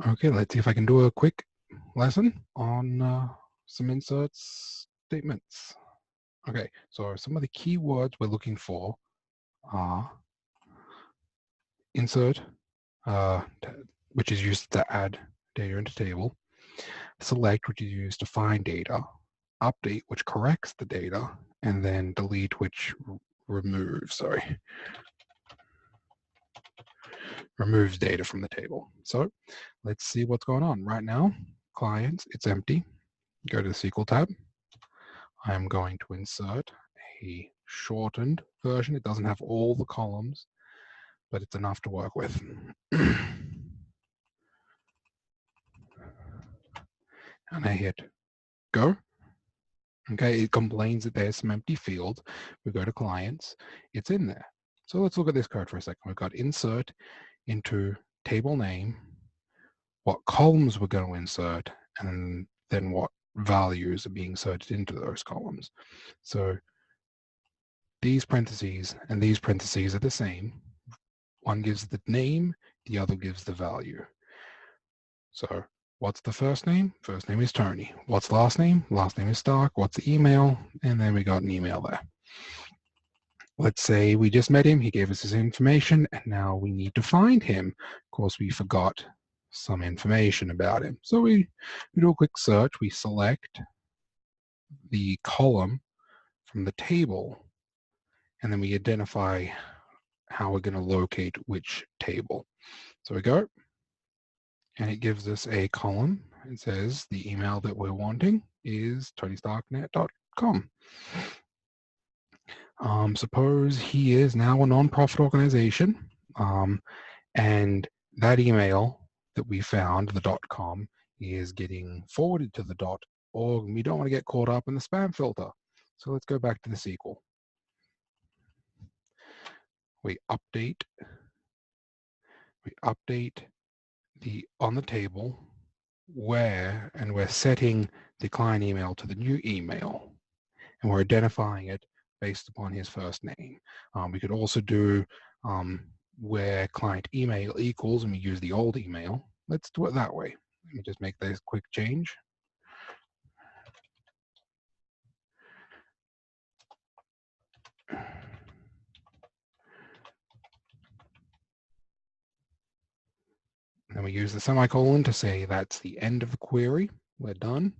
Okay, let's see if I can do a quick lesson on some inserts statements. Okay, so some of the key words we're looking for are insert, which is used to add data into table, select, which is used to find data, update, which corrects the data, and then delete, which removes data from the table. So let's see what's going on. Right now, clients, it's empty. Go to the SQL tab. I'm going to insert a shortened version. It doesn't have all the columns, but it's enough to work with. And I hit go. Okay, it complains that there's some empty field. We go to clients, it's in there. So let's look at this code for a second. We've got insert into table name, what columns we're going to insert, and then what values are being inserted into those columns. So these parentheses and these parentheses are the same. One gives the name, the other gives the value. So what's the first name? First name is Tony. What's last name? Last name is Stark. What's the email? And then we got an email there. Let's say we just met him, he gave us his information, and now we need to find him. Of course, we forgot some information about him. So we do a quick search, we select the column from the table, and then we identify how we're going to locate which table. So we go, and it gives us a column. It says the email that we're wanting is tonystarknet.com. Suppose he is now a nonprofit organization, and that email that we found, the .com, is getting forwarded to the .org, and we don't want to get caught up in the spam filter. So let's go back to the SQL. We update on the table where, and we're setting the client email to the new email, and we're identifying it based upon his first name. We could also do where client email equals, and we use the old email. Let's do it that way. Let me just make this quick change. And we use the semicolon to say that's the end of the query. We're done.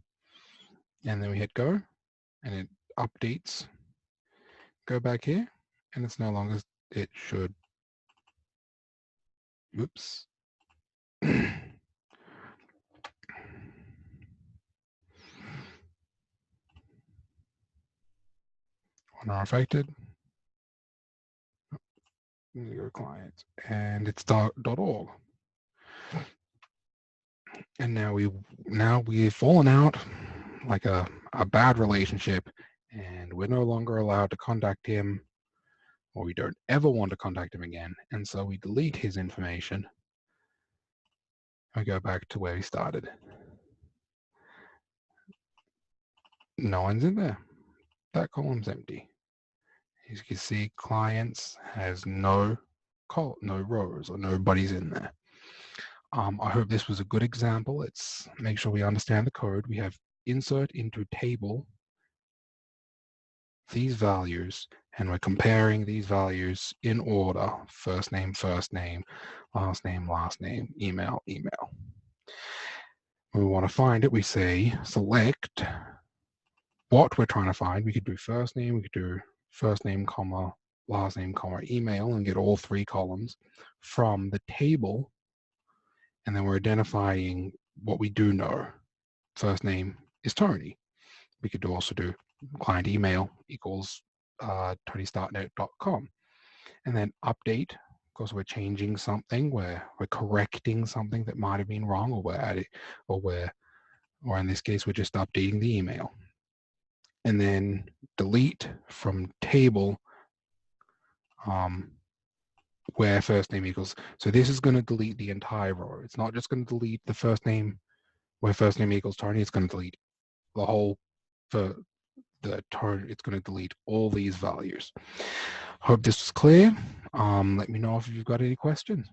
And then we hit go, and it updates. Go back here, and it's no longer, it should, oops. One are affected. Go client, and it's .org. And now we've fallen out like a bad relationship, and we're no longer allowed to contact him, or we don't ever want to contact him again. And so we delete his information. I go back to where we started. No one's in there. That column's empty. As you can see, clients has no rows, or nobody's in there. I hope this was a good example. Let's make sure we understand the code. We have insert into table these values, and we're comparing these values in order: first name, last name, email. When we want to find it, we say select what we're trying to find. We could do first name, we could do first name, comma, last name, comma, email, and get all three columns from the table. And then we're identifying what we do know. First name is Tony. We could also do client email equals tonystarknet.com. And then update, because we're changing something, where we're correcting something that might have been wrong, or we're adding, or in this case, we're just updating the email. And then delete from table where first name equals. So this is going to delete the entire row. It's not just going to delete the first name where first name equals Tony. It's going to delete the whole, for the Tony, it's going to delete all these values. Hope this was clear. Let me know if you've got any questions.